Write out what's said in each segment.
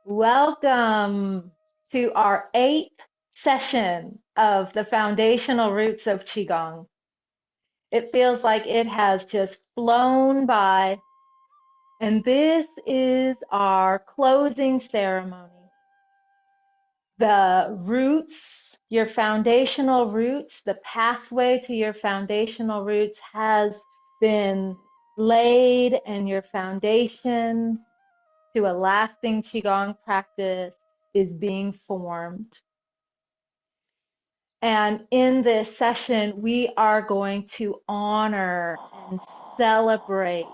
Welcome to our 8th session of the foundational roots of Qigong. It feels like it has just flown by, and this is our closing ceremony. The roots, your foundational roots, the pathway to your foundational roots has been laid, and your foundation to a lasting Qigong practice is being formed. And in this session, we are going to honor and celebrate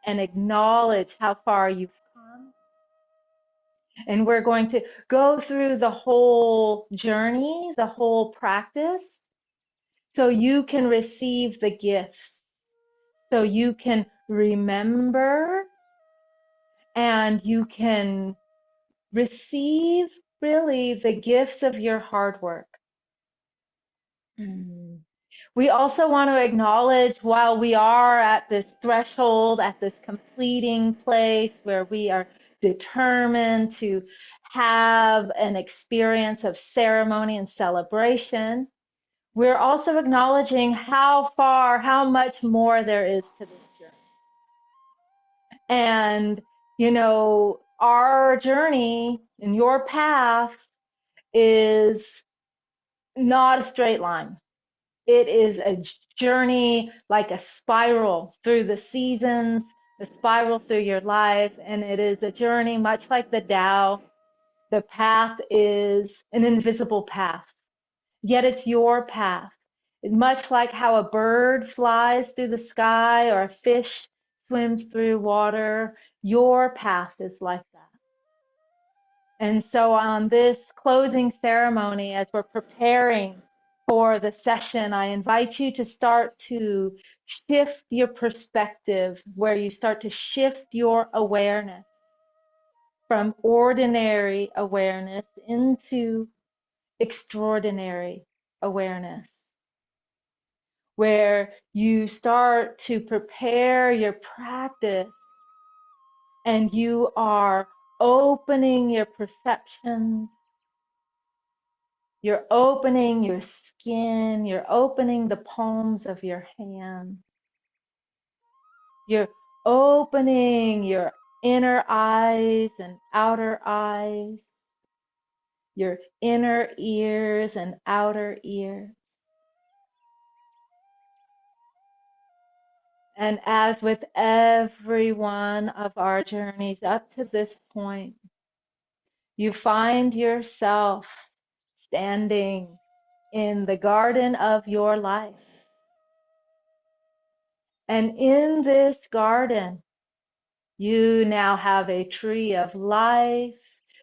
and acknowledge how far you've come. And we're going to go through the whole journey, the whole practice, so you can receive the gifts, so you can remember, and you can receive really the gifts of your hard work. We also want to acknowledge, while we are at this threshold, at this completing place where we are determined to have an experience of ceremony and celebration, we're also acknowledging how far, how much more there is to this journey. And, our journey and your path is not a straight line. It is a journey like a spiral through the seasons, the spiral through your life, and it is a journey much like the Tao. The path is an invisible path, yet it's your path. Much like how a bird flies through the sky or a fish swims through water, your path is like that. And so on this closing ceremony, as we're preparing for the session, I invite you to start to shift your perspective, where you start to shift your awareness from ordinary awareness into extraordinary awareness, where you start to prepare your practice and you are opening your perceptions. You're opening your skin, you're opening the palms of your hands. You're opening your inner eyes and outer eyes, your inner ears and outer ears. And as with every one of our journeys up to this point, you find yourself standing in the garden of your life. And in this garden, you now have a tree of life.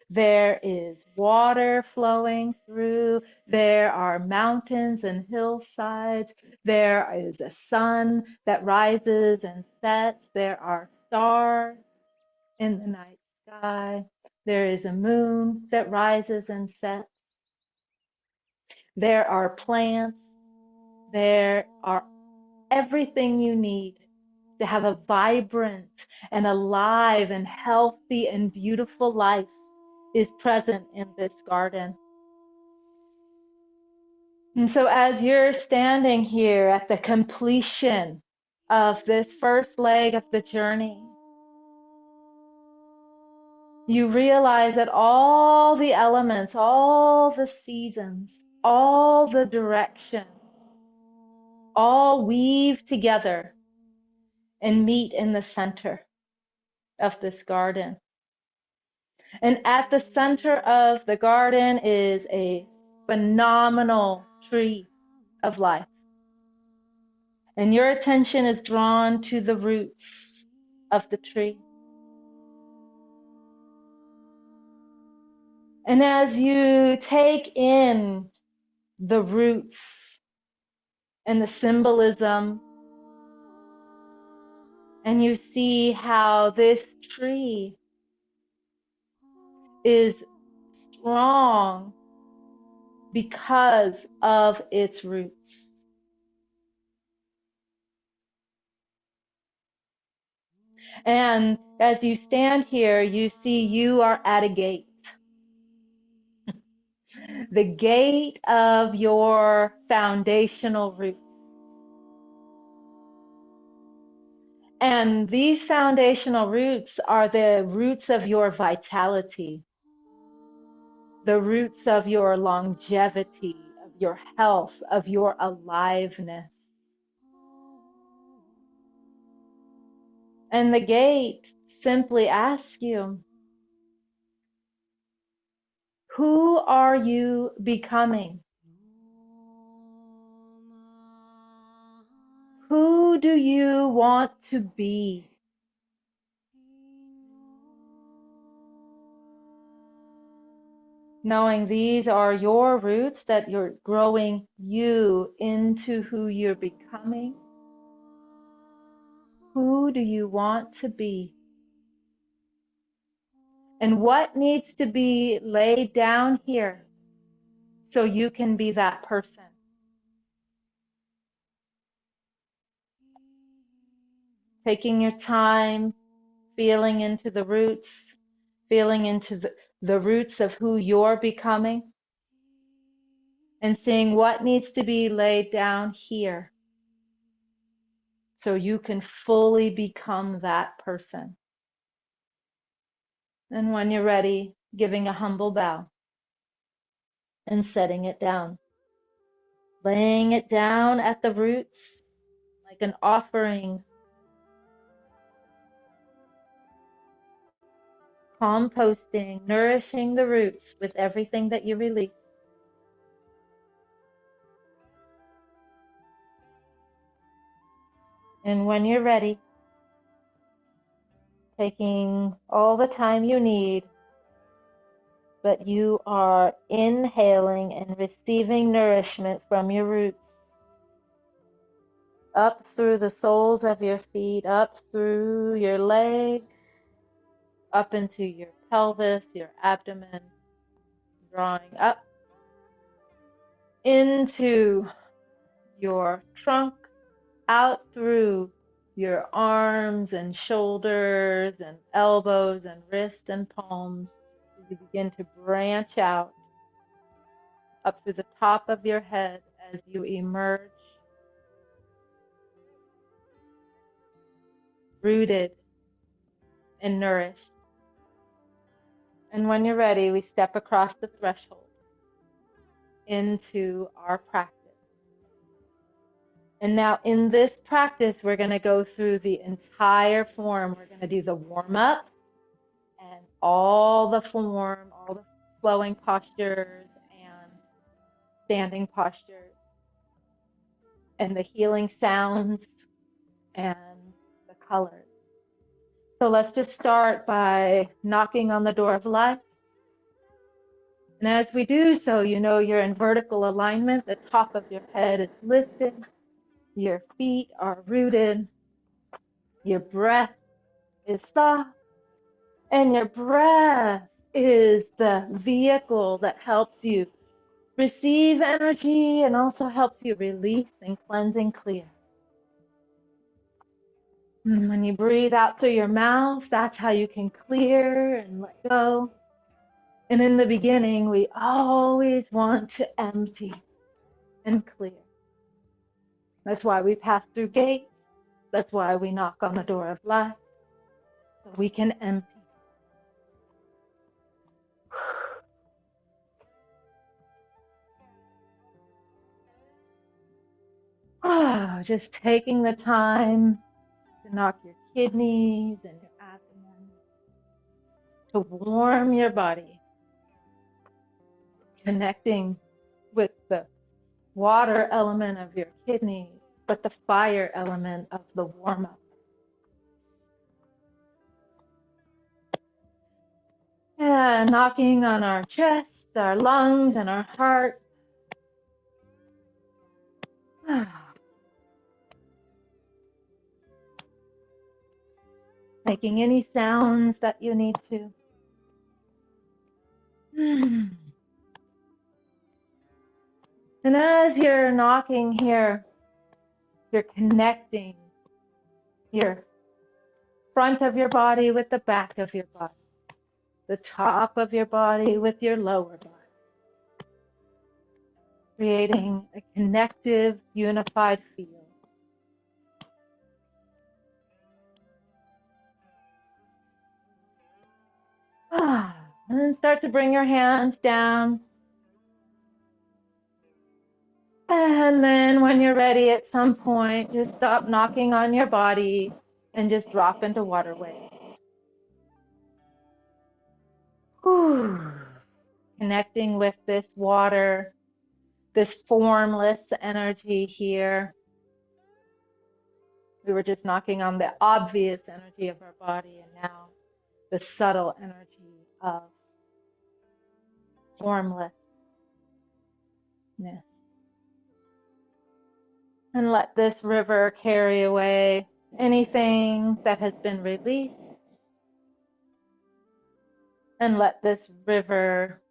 There is water flowing through. There are mountains and hillsides. There is a sun that rises and sets. There are stars in the night sky. There is a moon that rises and sets. There are plants. There are everything you need to have a vibrant and alive and healthy and beautiful life is present in this garden. And so as you're standing here at the completion of this first leg of the journey, you realize that all the elements, all the seasons, all the directions, all weave together and meet in the center of this garden. And at the center of the garden is a phenomenal tree of life. And your attention is drawn to the roots of the tree. And as you take in the roots and the symbolism, and you see how this tree is strong because of its roots. And as you stand here, you see you are at a gate. The gate of your foundational roots. And these foundational roots are the roots of your vitality, the roots of your longevity, of your health, of your aliveness. And the gate simply asks you, who are you becoming? Who do you want to be? Knowing these are your roots, that you're growing you into who you're becoming. Who do you want to be? And what needs to be laid down here so you can be that person? Taking your time, feeling into the roots, feeling into the roots of who you're becoming, and seeing what needs to be laid down here so you can fully become that person. And when you're ready, giving a humble bow and setting it down, laying it down at the roots like an offering, composting, nourishing the roots with everything that you release. And when you're ready, taking all the time you need, but you are inhaling and receiving nourishment from your roots, up through the soles of your feet, up through your legs, up into your pelvis, your abdomen, drawing up into your trunk, out through your arms and shoulders and elbows and wrists and palms. You begin to branch out up through the top of your head as you emerge, rooted and nourished. And when you're ready, we step across the threshold into our practice. And now in this practice, we're going to go through the entire form. We're going to do the warm up and all the form, all the flowing postures and standing postures and the healing sounds and the colors. So let's just start by knocking on the door of life. And as we do so, you know you're in vertical alignment. The top of your head is lifted. Your feet are rooted. Your breath is soft. And your breath is the vehicle that helps you receive energy and also helps you release and cleanse and clear. And when you breathe out through your mouth, that's how you can clear and let go. And in the beginning, we always want to empty and clear. That's why we pass through gates. That's why we knock on the door of life, so we can empty. Just taking the time to knock your kidneys and your abdomen, to warm your body, connecting with the water element of your kidneys, but the fire element of the warm-up. Yeah, knocking on our chest, our lungs, and our heart. Making any sounds that you need to. And as you're knocking here, you're connecting, you're front of your body with the back of your body, the top of your body with your lower body, creating a connective, unified field. And then start to bring your hands down. And then when you're ready at some point, just stop knocking on your body and just drop into water waves. Connecting with this water, this formless energy here. We were just knocking on the obvious energy of our body, and now the subtle energy of formlessness. And let this river carry away anything that has been released. And let this river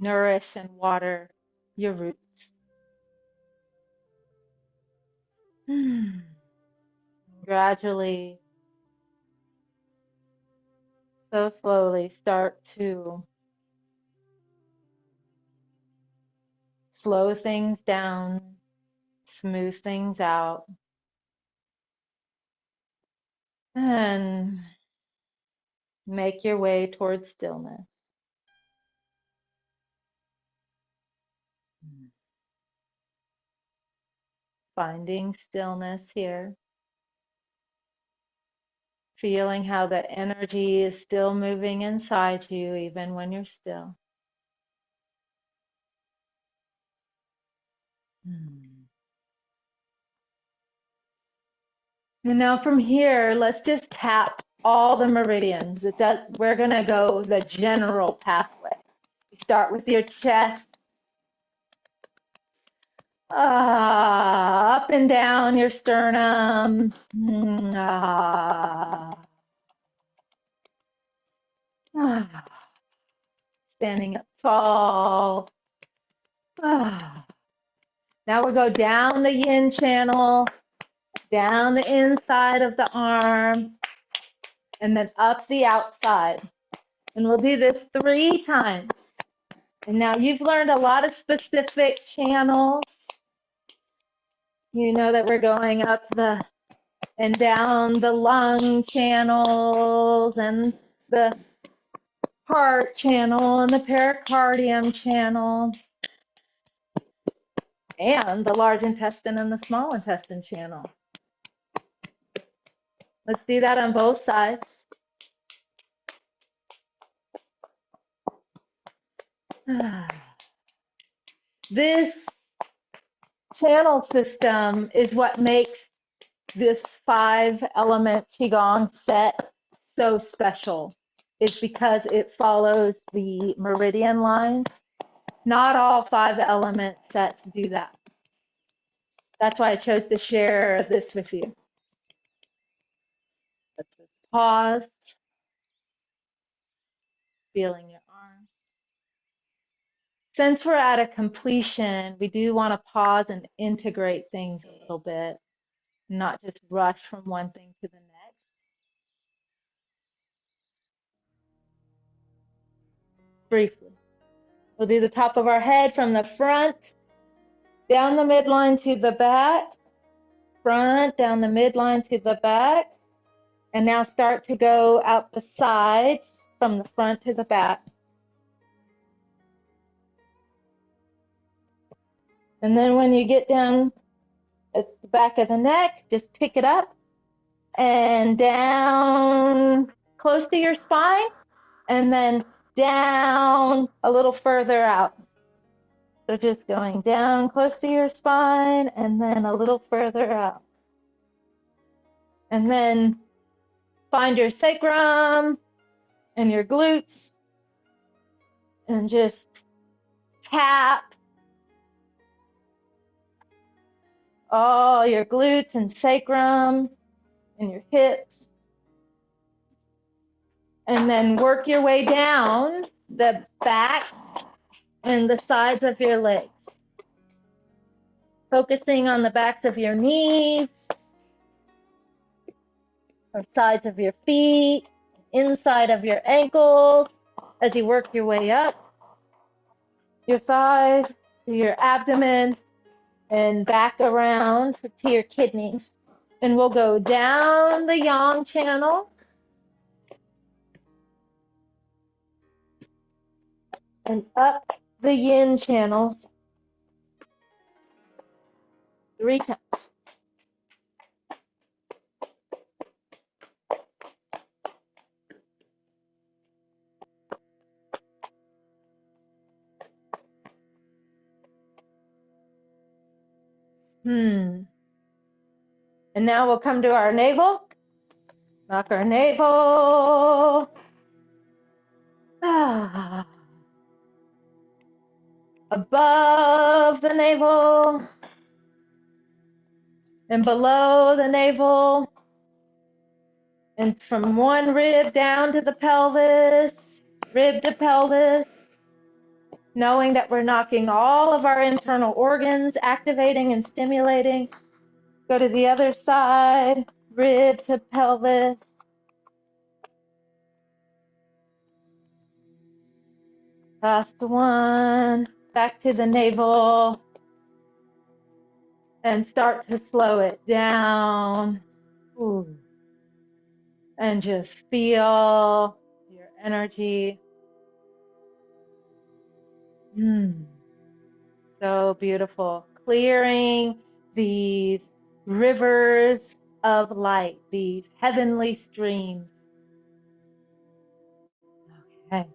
nourish and water your roots. Gradually, so slowly, start to slow things down, smooth things out, and make your way towards stillness. Finding stillness here. Feeling how the energy is still moving inside you even when you're still. And now from here, let's just tap all the meridians. We're going to go the general pathway. You start with your chest, up and down your sternum. Standing up tall. Now we'll go down the yin channel, down the inside of the arm, and then up the outside. And we'll do this 3 times. And now you've learned a lot of specific channels. You know that we're going up and down the lung channels and the heart channel and the pericardium channel and the large intestine and the small intestine channel. Let's do that on both sides. This channel system is what makes this 5-element Qigong set so special. Is because it follows the meridian lines. Not all 5-element sets do that. That's why I chose to share this with you. Let's just pause, feeling your arms. Since we're at a completion, we do want to pause and integrate things a little bit, not just rush from one thing to the next. Briefly. We'll do the top of our head from the front, down the midline to the back, front, down the midline to the back, and now start to go out the sides from the front to the back. And then when you get down at the back of the neck, just pick it up and down close to your spine, and then down a little further out. So just going down close to your spine and then a little further out. And then find your sacrum and your glutes and just tap all your glutes and sacrum and your hips. And then work your way down the backs and the sides of your legs. Focusing on the backs of your knees, or sides of your feet, inside of your ankles, as you work your way up your thighs to your abdomen and back around to your kidneys. And we'll go down the yang channel and up the yin channels 3 times. And now we'll come to our navel. Rock our navel. Above the navel and below the navel, and from one rib down to the pelvis, rib to pelvis, knowing that we're knocking all of our internal organs, activating and stimulating. Go to the other side, rib to pelvis. Last one, back to the navel, and start to slow it down. Ooh. And just feel your energy. So beautiful. Clearing these rivers of light, these heavenly streams. Okay.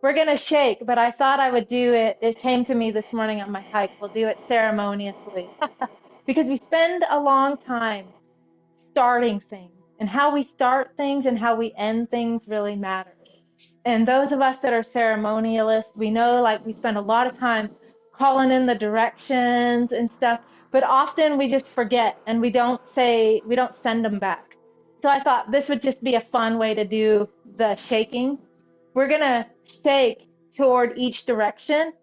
We're going to shake, but I thought I would do it. It came to me this morning on my hike. We'll do it ceremoniously because we spend a long time starting things, and how we start things and how we end things really matters. And those of us that are ceremonialists, we know, like, we spend a lot of time calling in the directions and stuff, but often we just forget and we don't send them back. So I thought this would just be a fun way to do the shaking. We're going to shake toward each direction,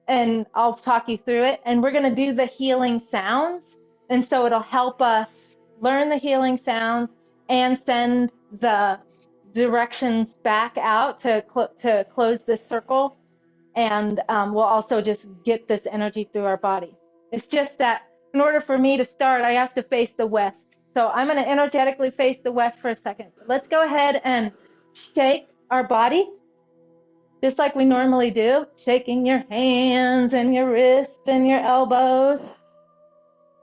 and I'll talk you through it. And we're going to do the healing sounds. And so it'll help us learn the healing sounds and send the directions back out to close this circle. And we'll also just get this energy through our body. It's just that in order for me to start, I have to face the west. So I'm going to energetically face the west for a second. Let's go ahead and shake our body just like we normally do, shaking your hands and your wrists and your elbows.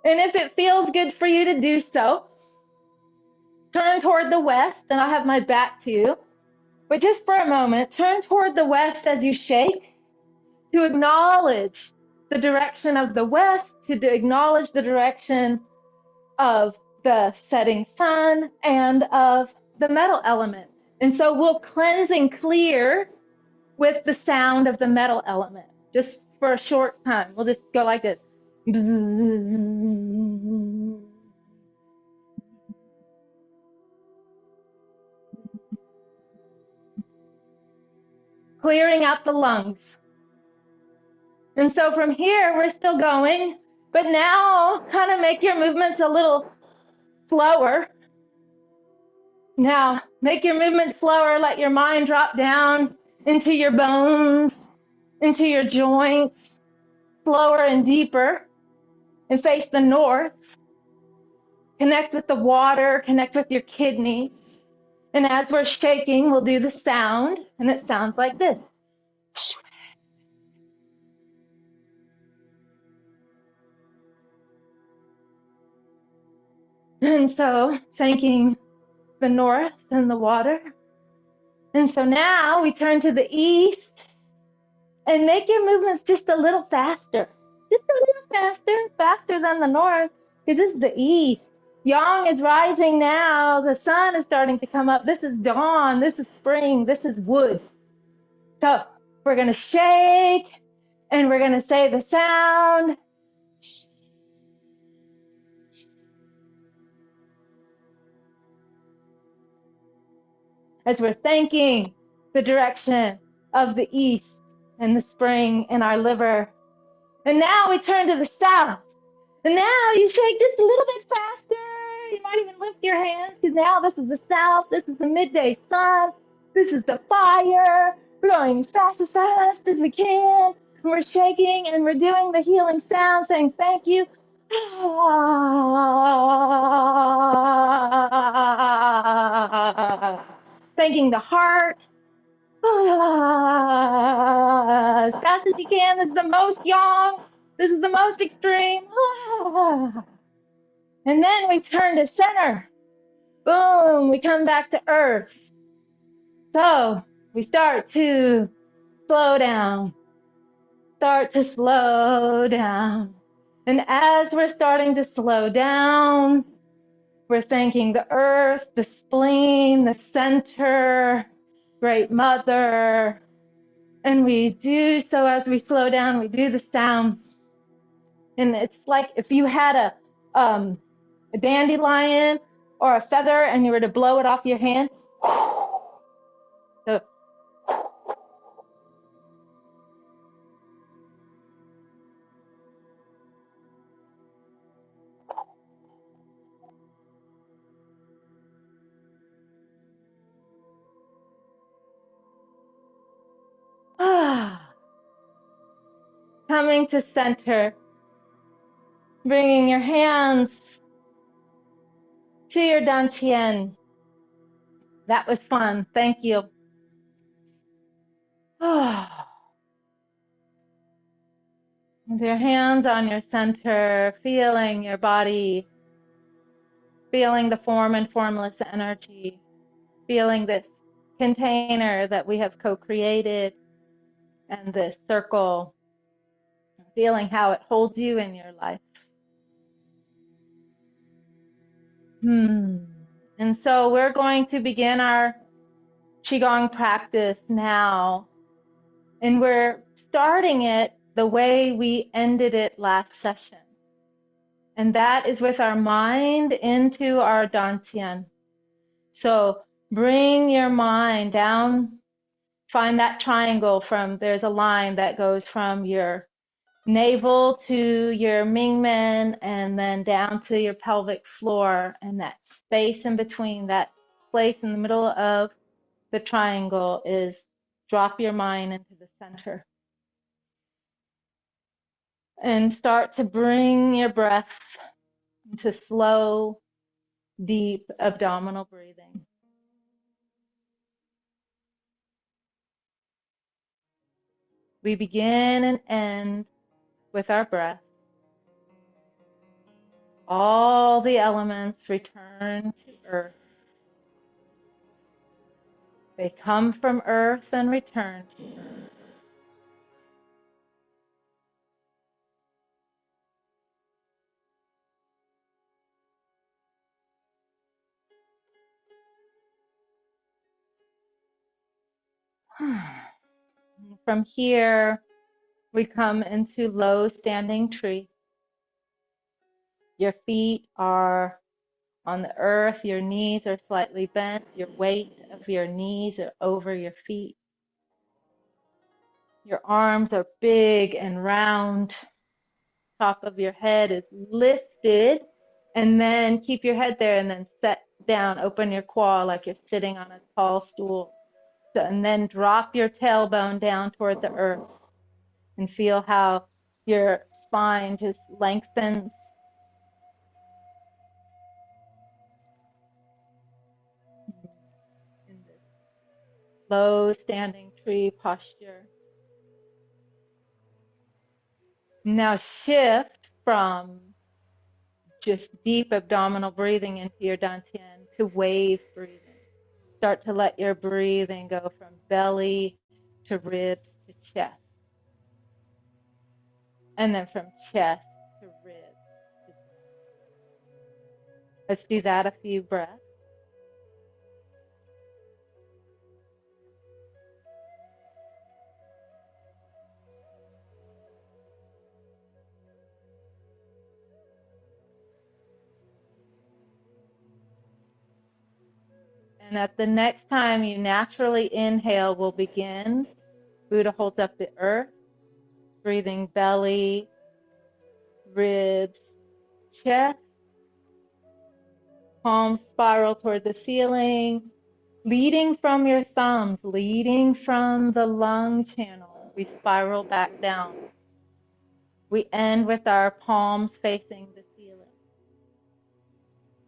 And if it feels good for you to do so, turn toward the west, and I'll have my back to you. But just for a moment, turn toward the west as you shake to acknowledge the direction of the west, to acknowledge the direction of the setting sun and of the metal element. And so we'll cleanse and clear with the sound of the metal element, just for a short time. We'll just go like this. Clearing out the lungs. And so from here, we're still going, but now kind of make your movements a little slower. Now, make your movements slower, let your mind drop down into your bones, into your joints, slower and deeper, and face the north. Connect with the water, connect with your kidneys. And as we're shaking, we'll do the sound, and it sounds like this. And so, thanking the north and the water. And so now we turn to the east and make your movements just a little faster. Just a little faster, faster than the north, because this is the east. Yang is rising now. The sun is starting to come up. This is dawn. This is spring. This is wood. So we're going to shake, and we're going to say the sound. As we're thanking the direction of the east and the spring in our liver. And now we turn to the south. And now you shake just a little bit faster, You might even lift your hands because now this is the south. This is the midday sun. This is the fire. We're going as fast as we can. And we're shaking and we're doing the healing sound saying thank you. Thanking the heart. As fast as you can. This is the most yang. This is the most extreme. And then we turn to center. Boom, we come back to earth. So we start to slow down. Start to slow down. And as we're starting to slow down, we're thanking the earth, the spleen, the center, Great Mother. And we do so as we slow down, we do the sound. And it's like if you had a dandelion or a feather and you were to blow it off your hand. So, coming to center, bringing your hands to your dantian. That was fun. Thank you. With your hands on your center, feeling your body, feeling the form and formless energy, feeling this container that we have co-created and this circle, feeling how it holds you in your life. And so we're going to begin our Qigong practice now. And we're starting it the way we ended it last session. And that is with our mind into our dantian. So bring your mind down, find that triangle there's a line that goes from your navel to your Mingmen and then down to your pelvic floor, and that space in between, that place in the middle of the triangle is drop your mind into the center. And start to bring your breath into slow, deep abdominal breathing. We begin and end with our breath. All the elements return to earth. They come from earth and return to earth. From here, we come into low standing tree. Your feet are on the earth, your knees are slightly bent, your weight of your knees are over your feet. Your arms are big and round. Top of your head is lifted, and then keep your head there and then set down, open your quad like you're sitting on a tall stool. So, and then drop your tailbone down toward the earth and feel how your spine just lengthens. In this low standing tree posture. Now shift from just deep abdominal breathing into your dantian to wave breathing. Start to let your breathing go from belly to ribs to chest. And then from chest to ribs. Let's do that a few breaths. And at the next time you naturally inhale, we'll begin. Buddha holds up the earth, breathing belly, ribs, chest. Palms spiral toward the ceiling, leading from your thumbs, leading from the lung channel. We spiral back down. We end with our palms facing the ceiling.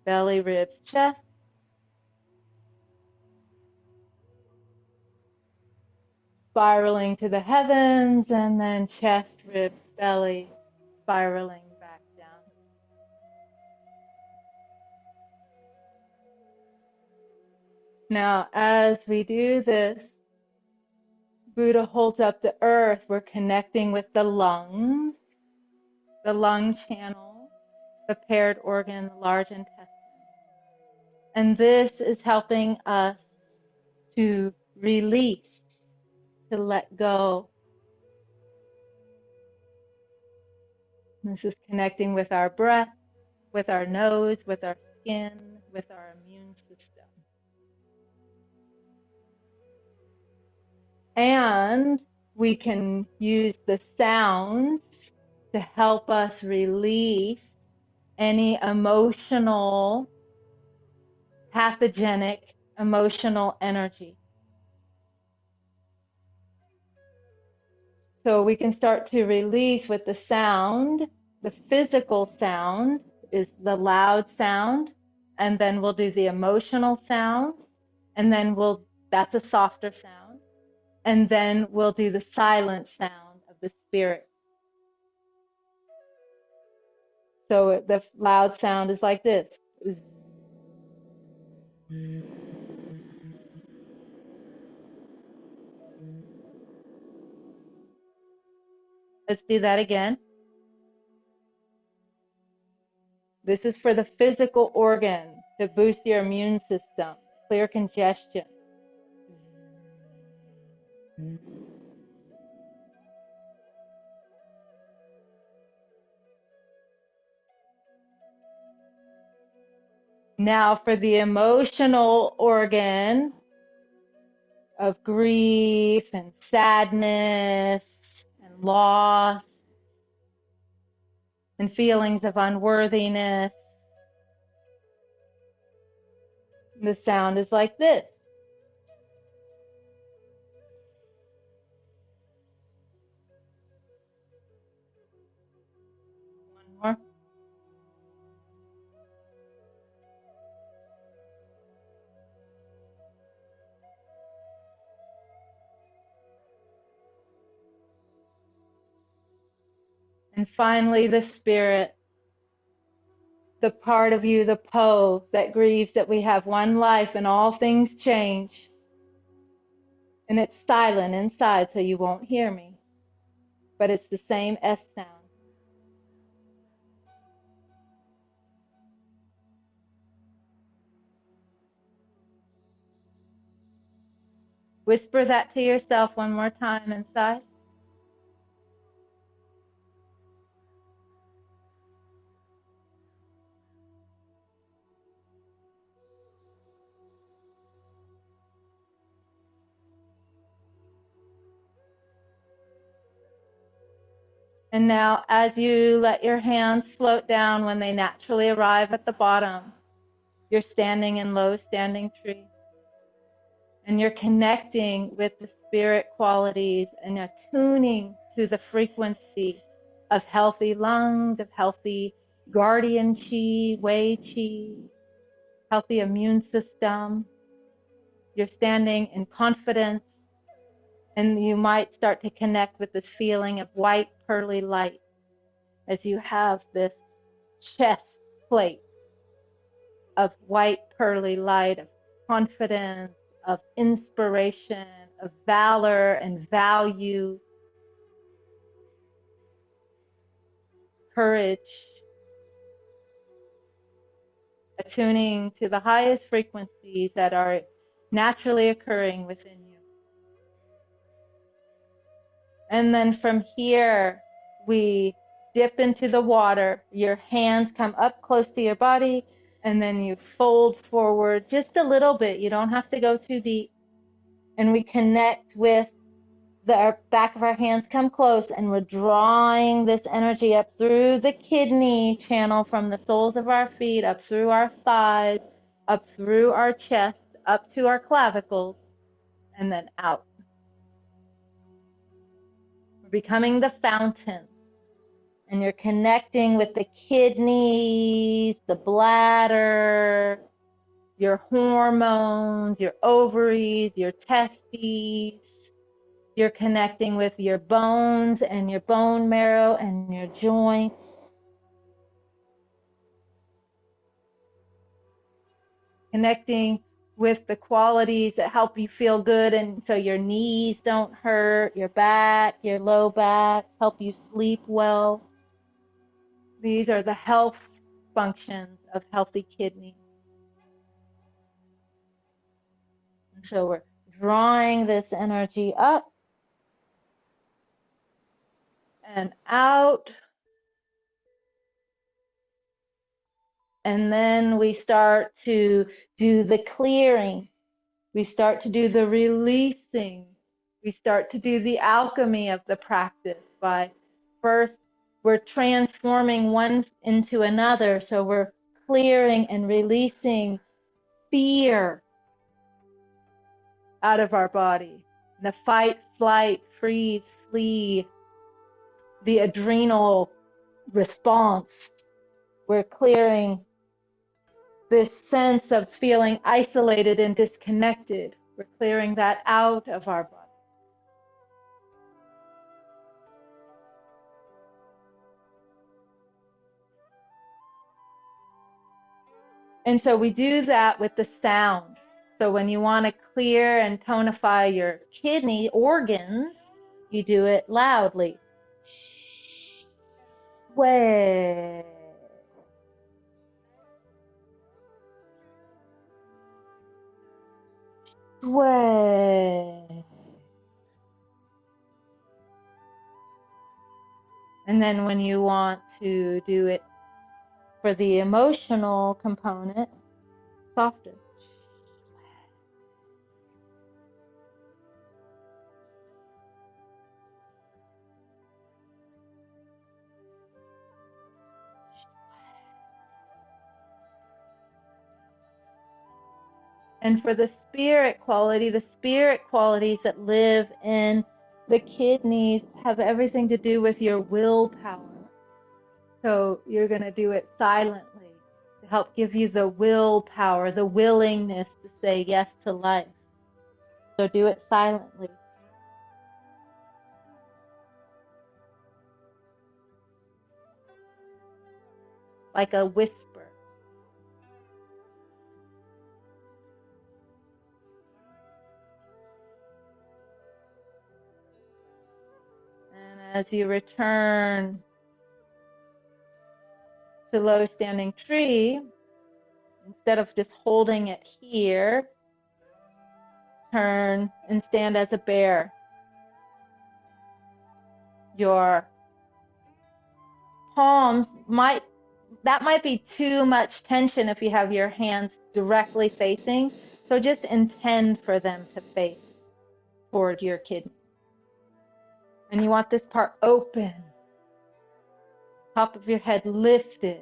Belly, ribs, chest. Spiraling to the heavens, and then chest, ribs, belly, spiraling back down. Now, as we do this, Buddha holds up the earth. We're connecting with the lungs, the lung channel, the paired organ, the large intestine. And this is helping us to release, to let go. This is connecting with our breath, with our nose, with our skin, with our immune system. And we can use the sounds to help us release any emotional, pathogenic, emotional energy. So we can start to release with the sound. The physical sound is the loud sound, and then we'll do the emotional sound, and then that's a softer sound, and then we'll do the silent sound of the spirit. So the loud sound is like this. Let's do that again. This is for the physical organ to boost your immune system, clear congestion. Now for the emotional organ of grief and sadness and loss and feelings of unworthiness, the sound is like this. One more. And finally, the spirit, the part of you, the Po, that grieves that we have one life and all things change. And it's silent inside, so you won't hear me. But it's the same S sound. Whisper that to yourself one more time inside. And now, as you let your hands float down when they naturally arrive at the bottom, you're standing in low standing tree. And you're connecting with the spirit qualities and attuning to the frequency of healthy lungs, of healthy guardian chi, wei chi, healthy immune system. You're standing in confidence, and you might start to connect with this feeling of white pearly light as you have this chest plate of white pearly light, of confidence, of inspiration, of valor and value, courage, attuning to the highest frequencies that are naturally occurring within you. And then from here, we dip into the water. Your hands come up close to your body, and then you fold forward just a little bit. You don't have to go too deep. And we connect with the back of our hands come close, and we're drawing this energy up through the kidney channel from the soles of our feet, up through our thighs, up through our chest, up to our clavicles, and then out. We're becoming the fountain, and you're connecting with the kidneys, the bladder, your hormones, your ovaries, your testes. You're connecting with your bones and your bone marrow and your joints. Connecting with the qualities that help you feel good, and so your knees don't hurt, your back, your low back, help you sleep well. These are the health functions of healthy kidney. And so we're drawing this energy up and out. And then we start to do the clearing. We start to do the releasing. We start to do the alchemy of the practice by first we're transforming one into another. So we're clearing and releasing fear out of our body. The fight, flight, freeze, flee, the adrenal response. We're clearing this sense of feeling isolated and disconnected. We're clearing that out of our body. And so we do that with the sound. So when you want to clear and tonify your kidney organs, you do it loudly. Way. Way. And then when you want to do it for the emotional component, softer. And for the spirit qualities that live in the kidneys have everything to do with your willpower. So you're going to do it silently to help give you the willpower, the willingness to say yes to life. So do it silently. Like a whisper. And as you return to low standing tree, instead of just holding it here, turn and stand as a bear. Your palms might be too much tension if you have your hands directly facing. So just intend for them to face toward your kidney. And you want this part open, top of your head lifted.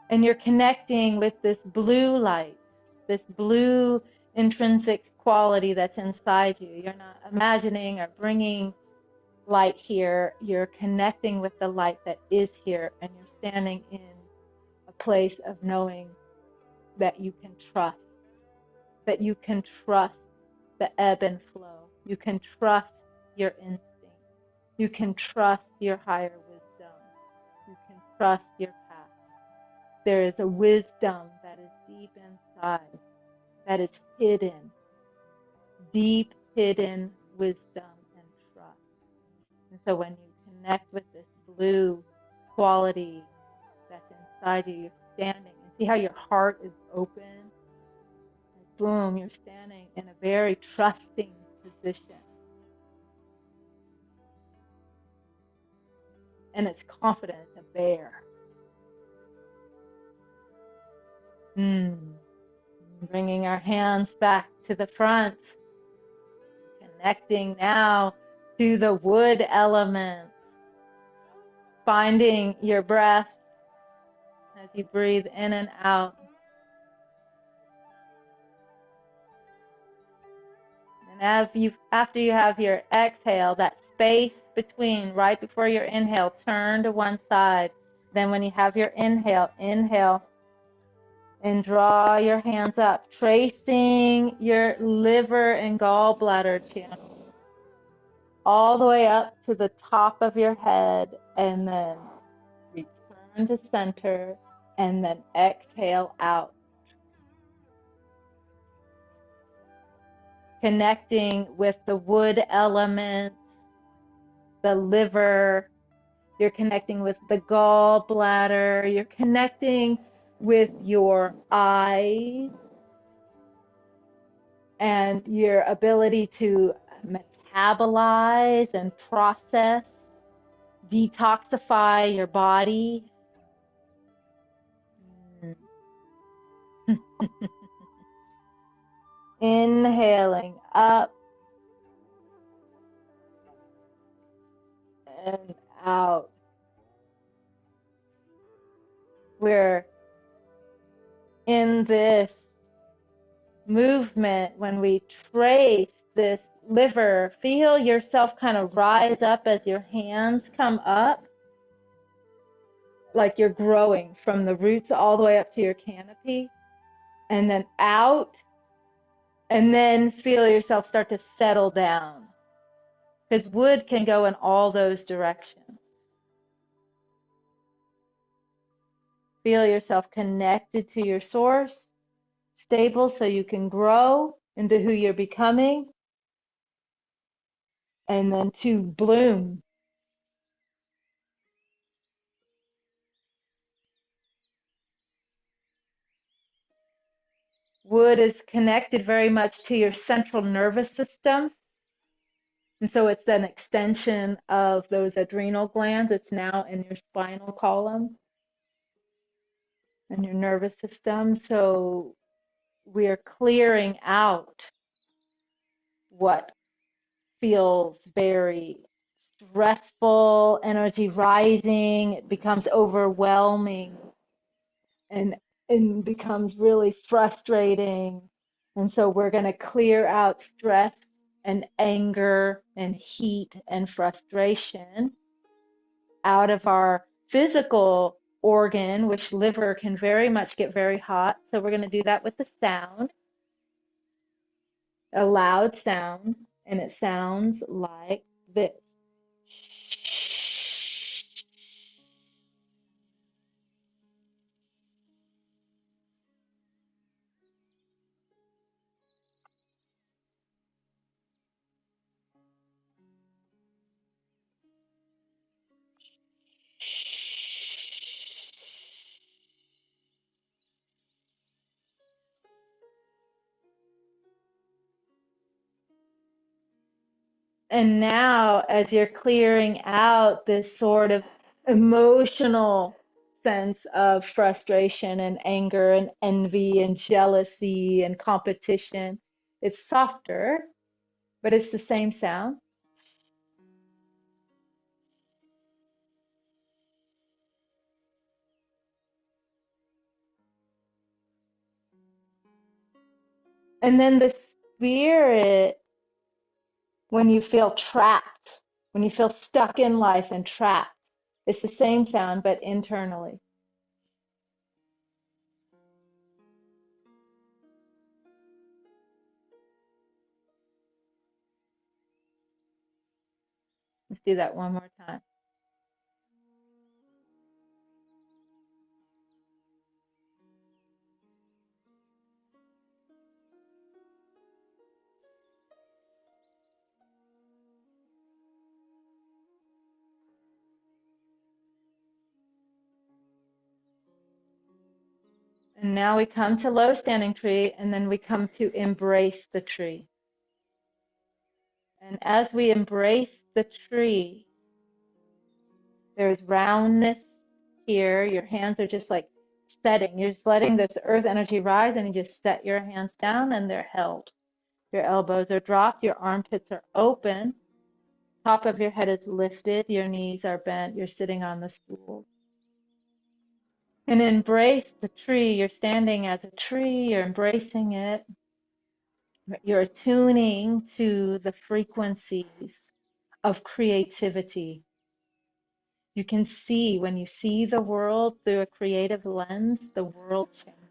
And you're connecting with this blue light, this blue intrinsic quality that's inside you. You're not imagining or bringing light here. You're connecting with the light that is here, and you're standing in a place of knowing that you can trust, the ebb and flow. You can trust your instinct. You can trust your higher wisdom. You can trust your path. There is a wisdom that is deep inside, that is hidden, deep hidden wisdom and trust. And so when you connect with this blue quality that's inside you, you're standing. And see how your heart is open? And boom, you're standing in a very trusting position. And it's confident, it's a bear. Bringing our hands back to the front. connecting now to the wood element, finding your breath as you breathe in and out. And after you have your exhale, that space between, right before your inhale, turn to one side. Then when you have your inhale, inhale and draw your hands up, tracing your liver and gallbladder channel all the way up to the top of your head, and then return to center, and then exhale out. Connecting with the wood element, the liver, you're connecting with the gallbladder, you're connecting with your eyes and your ability to metabolize and process, detoxify your body. Inhaling up and out. We're in this movement when we trace this liver. Feel yourself kind of rise up as your hands come up, like you're growing from the roots all the way up to your canopy, and then out, and then feel yourself start to settle down, because wood can go in all those directions. Feel yourself connected to your source, stable so you can grow into who you're becoming, and then to bloom. Wood is connected very much to your central nervous system. And so it's an extension of those adrenal glands. It's now in your spinal column and your nervous system. So we're clearing out what feels very stressful, energy rising, it becomes overwhelming and becomes really frustrating. And so we're going to clear out stress and anger and heat and frustration out of our physical organ, which liver can very much get very hot. So we're going to do that with the sound, a loud sound, and it sounds like this. And now, as you're clearing out this sort of emotional sense of frustration and anger and envy and jealousy and competition, it's softer, but it's the same sound. And then the spirit, when you feel trapped, when you feel stuck in life and trapped, it's the same sound, but internally. Let's do that one more time. And now we come to low standing tree, and then we come to embrace the tree. And as we embrace the tree, there's roundness here. Your hands are just like setting. You're just letting this earth energy rise, and you just set your hands down, and they're held. Your elbows are dropped, your armpits are open, top of your head is lifted, your knees are bent, you're sitting on the stool. And embrace the tree. You're standing as a tree, you're embracing it. You're attuning to the frequencies of creativity. You can see, when you see the world through a creative lens, the world changes.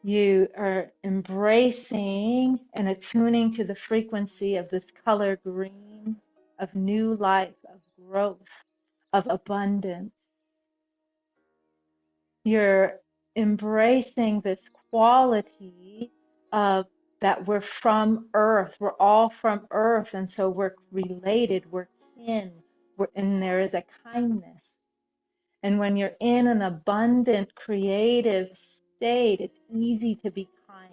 You are embracing and attuning to the frequency of this color green, of new life, of growth, of abundance. You're embracing this quality of that we're from Earth. We're all from Earth, and so we're related, we're kin, and there is a kindness. And when you're in an abundant, creative state, it's easy to be kind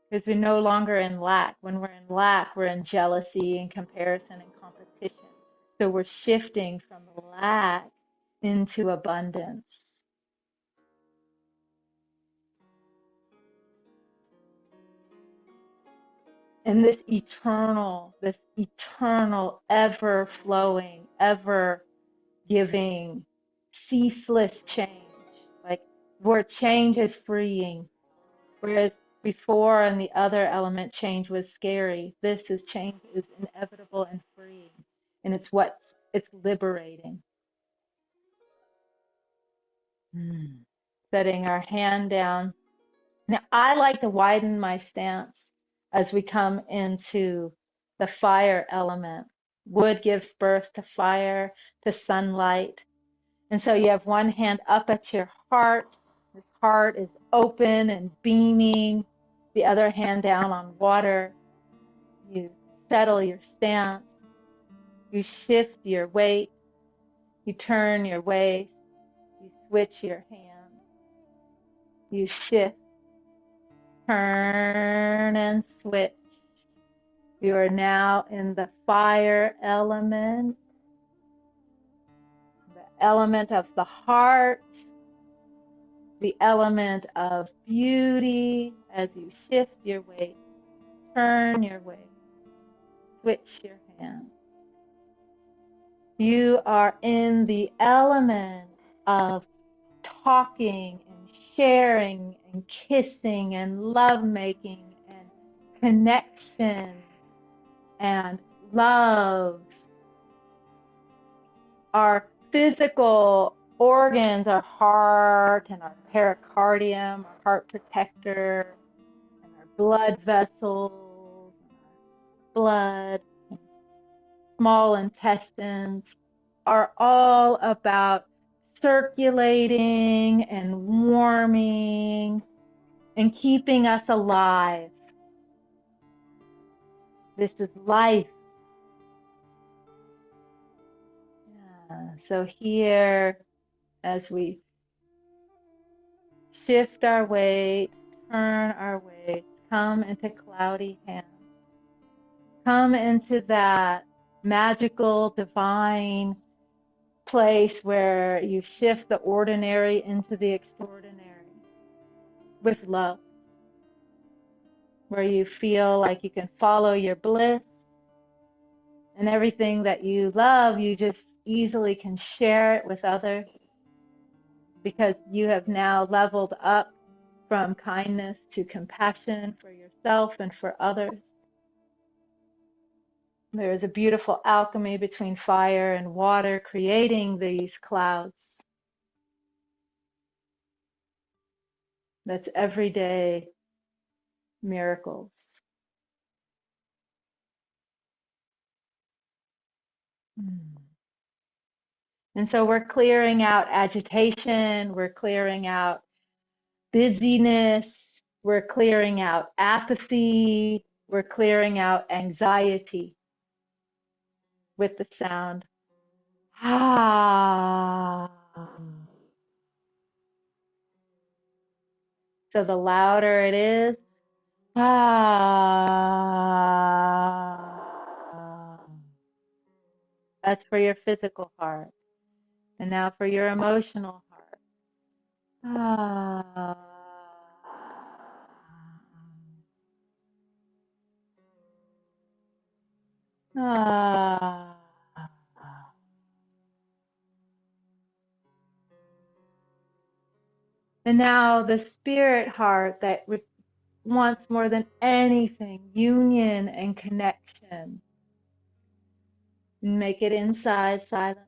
because we're no longer in lack. When we're in lack, we're in jealousy and comparison and competition. So we're shifting from lack into abundance. And this eternal, ever flowing, ever giving, ceaseless change. Like where change is freeing. Whereas before in the other element, change was scary. This is change is inevitable and freeing. And it's liberating. Setting our hand down. Now, I like to widen my stance as we come into the fire element. Wood gives birth to fire, to sunlight. And so you have one hand up at your heart. This heart is open and beaming. The other hand down on water. You settle your stance. You shift your weight. You turn your waist. You switch your hand. You shift, turn, and switch. You are now in the fire element, the element of the heart, the element of beauty as you shift your weight, turn your weight, switch your hand. You are in the element of talking and sharing and kissing and lovemaking and connection and love. Our physical organs, our heart and our pericardium, our heart protector, and our blood vessels, blood, small intestines are all about circulating and warming and keeping us alive. This is life. Yeah. So here, as we shift our weight, turn our weight, come into cloudy hands. Come into that magical, divine place where you shift the ordinary into the extraordinary with love, where you feel like you can follow your bliss and everything that you love, you just easily can share it with others because you have now leveled up from kindness to compassion for yourself and for others. There is a beautiful alchemy between fire and water creating these clouds. That's everyday miracles. And so we're clearing out agitation, we're clearing out busyness, we're clearing out apathy, we're clearing out anxiety with the sound. Ah. So the louder it is, ah. That's for your physical heart. And now for your emotional heart. Ah. Ah. And now the spirit heart that wants more than anything union and connection. And make it inside silently.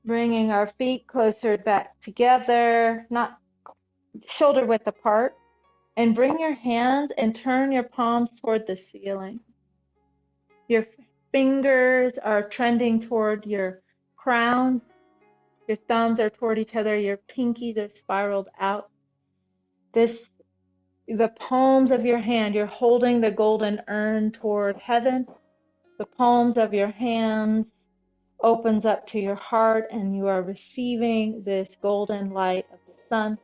Bringing our feet closer back together, not shoulder width apart. And bring your hands and turn your palms toward the ceiling. Your fingers are trending toward your crown. Your thumbs are toward each other. Your pinkies are spiraled out. The palms of your hand, you're holding the golden urn toward heaven. The palms of your hands opens up to your heart, and you are receiving this golden light of the sun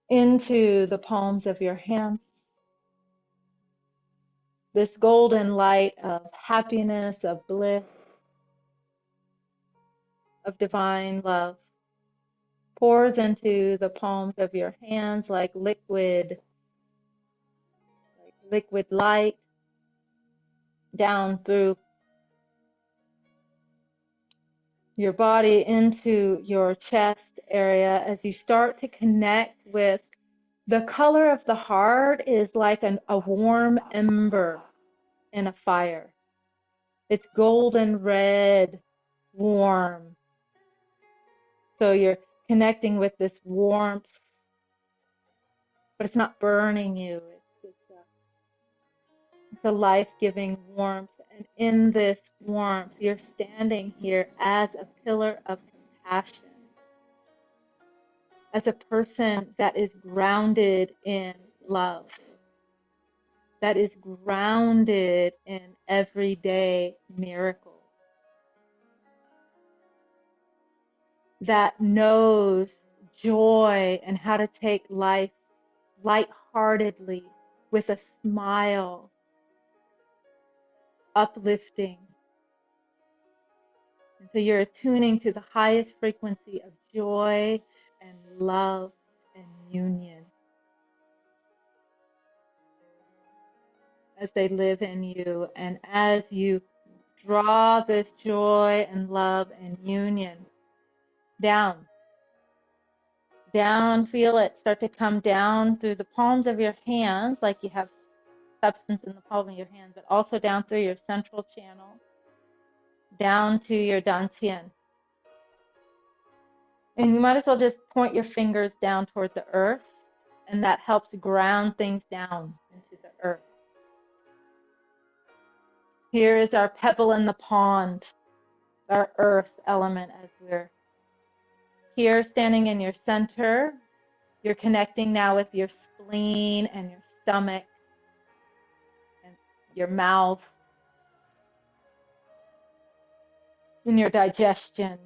into the palms of your hands. This golden light of happiness, of bliss, of divine love pours into the palms of your hands like liquid light down through your body into your chest area as you start to connect with the color of the heart is like a warm ember in a fire. It's golden red, warm. So you're connecting with this warmth, but it's not burning you. It's a life-giving warmth. And in this warmth, you're standing here as a pillar of compassion, as a person that is grounded in love, that is grounded in everyday miracles, that knows joy and how to take life lightheartedly with a smile, uplifting. And so you're attuning to the highest frequency of joy and love and union as they live in you. And as you draw this joy and love and union down, feel it start to come down through the palms of your hands, like you have substance in the palm of your hand, but also down through your central channel, down to your dantian. And you might as well just point your fingers down toward the earth, and that helps ground things down into the earth. Here is our pebble in the pond, our earth element as we're here standing in your center. You're connecting now with your spleen and your stomach and your mouth and your digestion.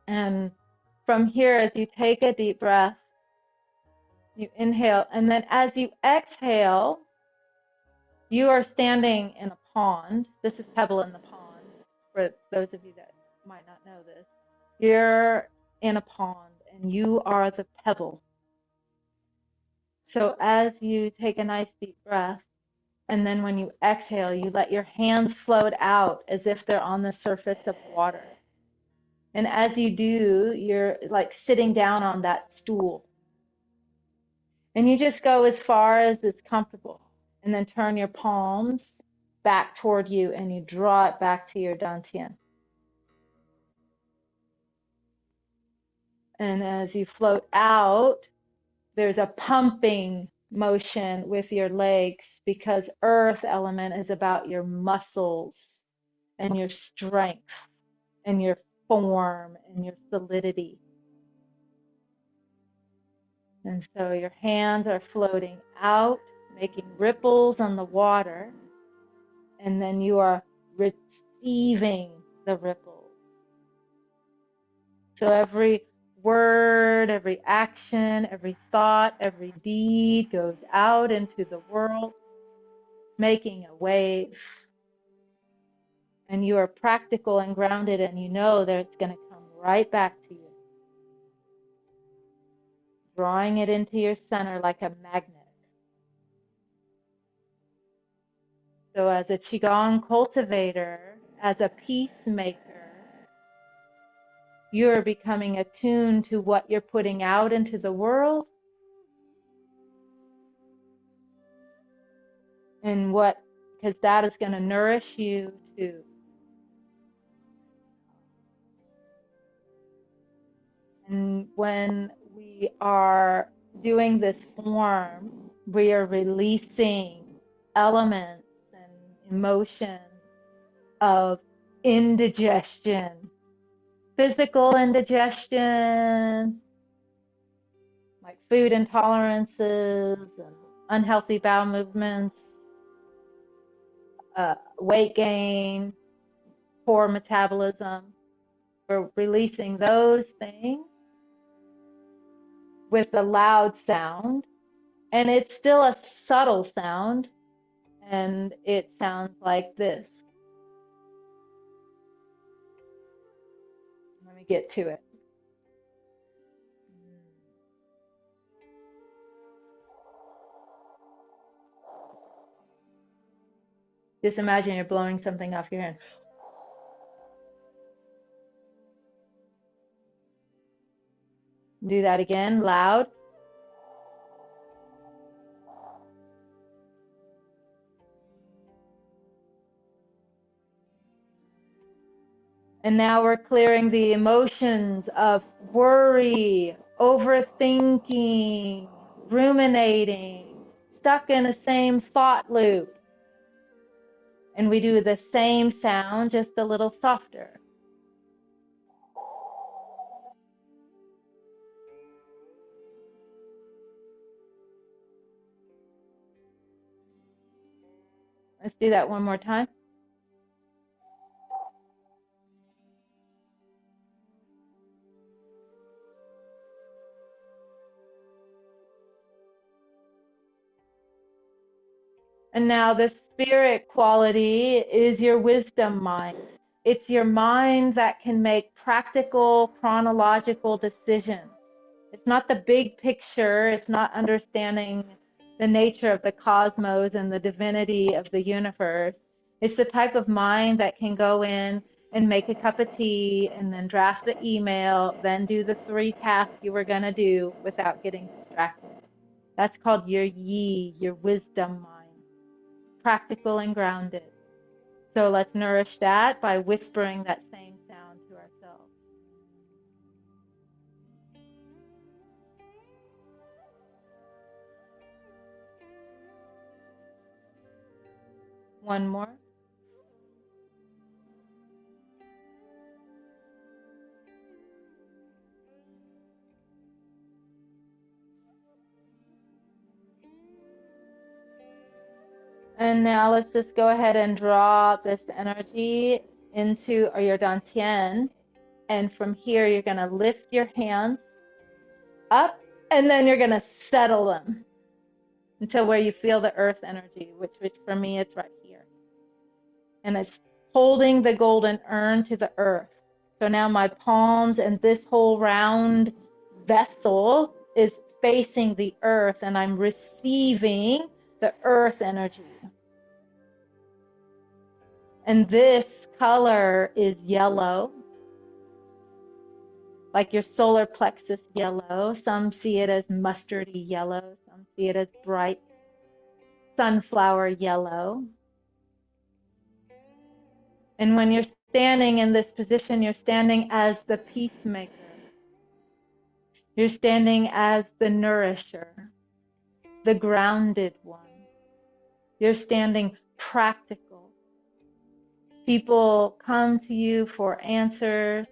And from here, as you take a deep breath, you inhale, and then as you exhale, you are standing in a pond. This is pebble in the pond, for those of you that might not know this. You're in a pond, and you are the pebble. So as you take a nice deep breath, and then when you exhale, you let your hands float out as if they're on the surface of water. And as you do, you're like sitting down on that stool. And you just go as far as it's comfortable. And then turn your palms back toward you and you draw it back to your dantian. And as you float out, there's a pumping motion with your legs because earth element is about your muscles and your strength and your form and your solidity. And so your hands are floating out, making ripples on the water, and then you are receiving the ripples. So every word, every action, every thought, every deed goes out into the world, making a wave. And you are practical and grounded, and you know that it's going to come right back to you, drawing it into your center like a magnet. So as a Qigong cultivator, as a peacemaker, you're becoming attuned to what you're putting out into the world and what, because that is going to nourish you too. And when we are doing this form, we are releasing elements and emotions of indigestion, physical indigestion, like food intolerances and unhealthy bowel movements, weight gain, poor metabolism. We're releasing those things with a loud sound, and it's still a subtle sound, and it sounds like this. Let me get to it. Just imagine you're blowing something off your hand. Do that again, loud. And now we're clearing the emotions of worry, overthinking, ruminating, stuck in the same thought loop. And we do the same sound, just a little softer. Let's do that one more time. And now the spirit quality is your wisdom mind. It's your mind that can make practical, chronological decisions. It's not the big picture. It's not understanding the nature of the cosmos and the divinity of the universe. It's the type of mind that can go in and make a cup of tea and then draft the email, then do the 3 tasks you were going to do without getting distracted. That's called your yi, your wisdom mind. Practical and grounded. So let's nourish that by whispering that same sound to ourselves. One more. And now let's just go ahead and draw this energy into your dantian. And from here, you're going to lift your hands up, and then you're going to settle them until where you feel the earth energy, which for me, it's right here. And it's holding the golden urn to the earth. So now my palms and this whole round vessel is facing the earth, and I'm receiving the earth energy. And this color is yellow, like your solar plexus yellow. Some see it as mustardy yellow. Some see it as bright sunflower yellow. And when you're standing in this position, you're standing as the peacemaker. You're standing as the nourisher, the grounded one. You're standing practical. People come to you for answers.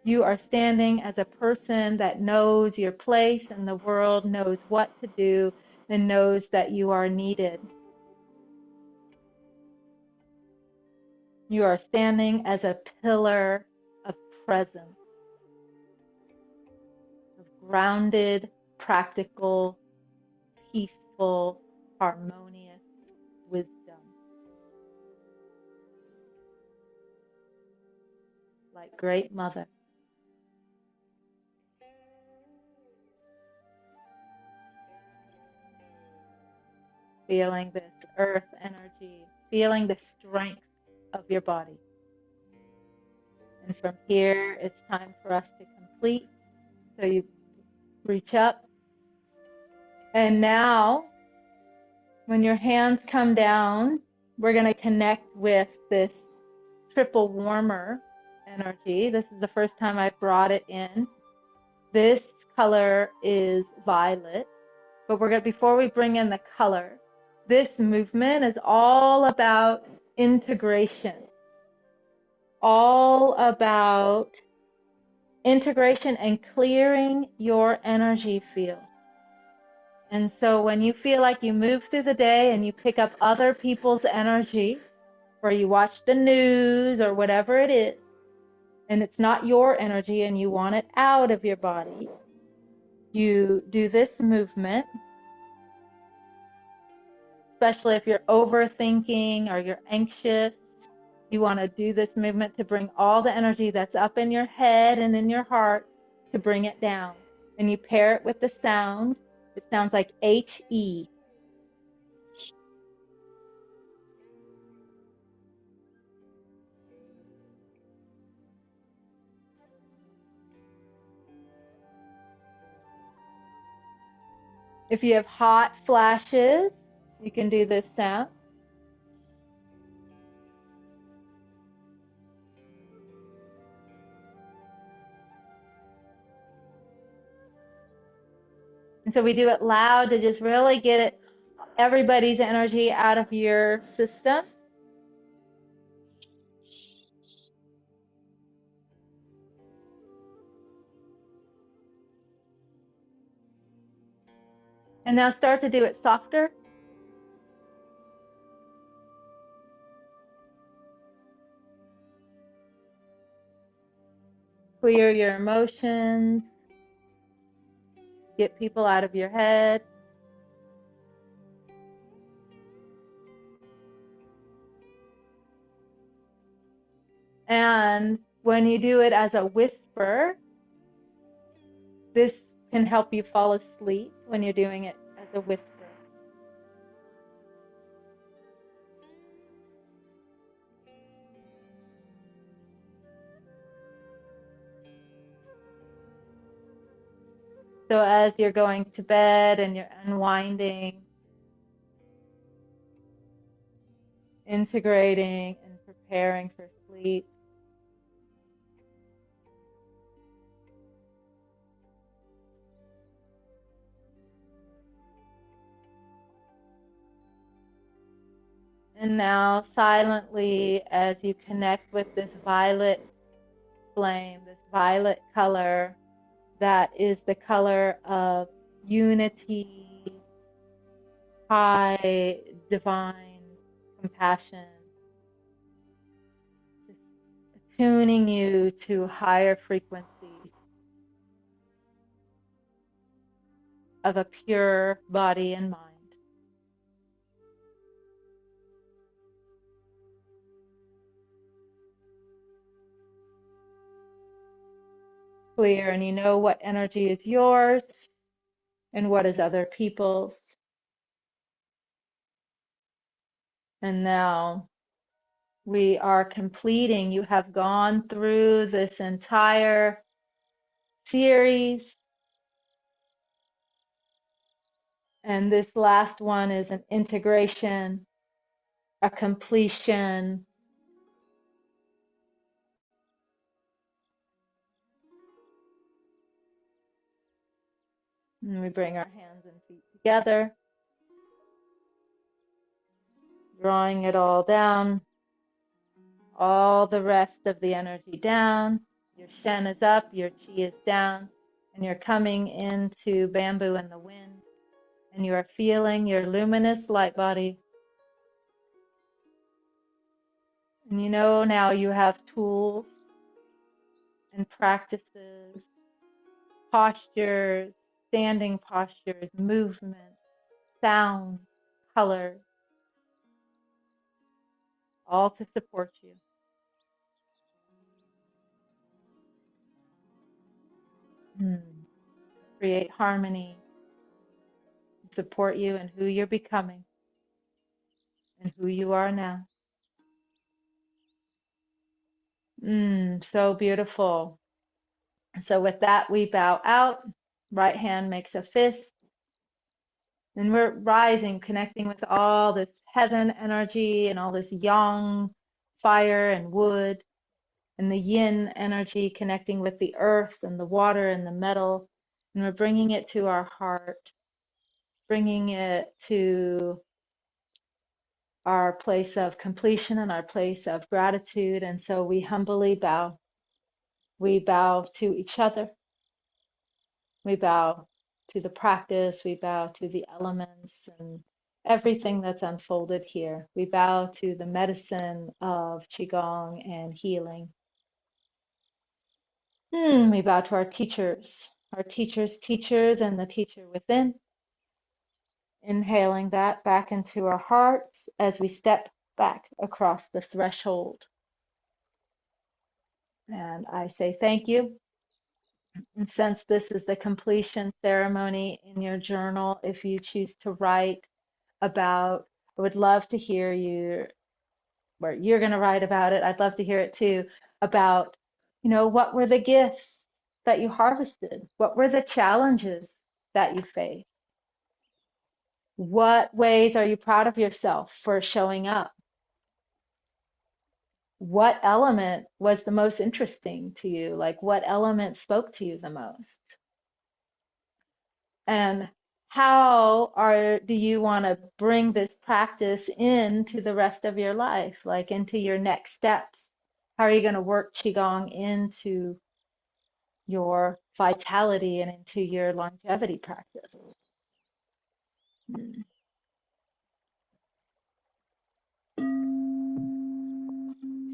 You are standing as a person that knows your place in the world, knows what to do, and knows that you are needed. You are standing as a pillar of presence. grounded, practical, peaceful, harmonious wisdom. Like Great Mother. Feeling this earth energy, feeling the strength of your body. And from here, it's time for us to complete. So you reach up. And now, when your hands come down, we're going to connect with this triple warmer energy. This is the first time I've brought it in. This color is violet. But we're going to, before we bring in the color, this movement is all about integration. All about integration and clearing your energy field. And so when you feel like you move through the day and you pick up other people's energy, or you watch the news or whatever it is, and it's not your energy and you want it out of your body, you do this movement, especially if you're overthinking or you're anxious. You want to do this movement to bring all the energy that's up in your head and in your heart, to bring it down. And you pair it with the sound. It sounds like H-E. If you have hot flashes, you can do this sound. And so we do it loud to just really get it, everybody's energy out of your system. And now start to do it softer. Clear your emotions. Get people out of your head. And when you do it as a whisper, this can help you fall asleep when you're doing it as a whisper. So as you're going to bed and you're unwinding, integrating and preparing for sleep, and now silently, as you connect with this violet flame, this violet color, that is the color of unity, high divine compassion, just attuning you to higher frequencies of a pure body and mind. Clear, and you know what energy is yours and what is other people's. And now we are completing. You have gone through this entire series, and this last one is an integration, a completion. And we bring our hands and feet together, drawing it all down, all the rest of the energy down. Your Shen is up, your Qi is down, and you're coming into bamboo in the wind, and you are feeling your luminous light body. And you know now you have tools and practices, postures, standing postures, movement, sound, color, all to support you. Create harmony, support you in who you're becoming and who you are now. So beautiful. So with that, we bow out. Right hand makes a fist. And we're rising, connecting with all this heaven energy and all this yang, fire and wood, and the yin energy connecting with the earth and the water and the metal. And we're bringing it to our heart, bringing it to our place of completion and our place of gratitude. And so we humbly bow. We bow to each other. We bow to the practice. We bow to the elements and everything that's unfolded here. We bow to the medicine of Qigong and healing. We bow to our teachers, teachers, and the teacher within. Inhaling that back into our hearts as we step back across the threshold. And I say thank you. And since this is the completion ceremony in your journal, if you choose to write about, I would love to hear you, where you're going to write about it. I'd love to hear it too, about, what were the gifts that you harvested? What were the challenges that you faced? What ways are you proud of yourself for showing up? What element was the most interesting to you? Like, what element spoke to you the most? And how do you want to bring this practice into the rest of your life, like into your next steps? How are you going to work Qigong into your vitality and into your longevity practice?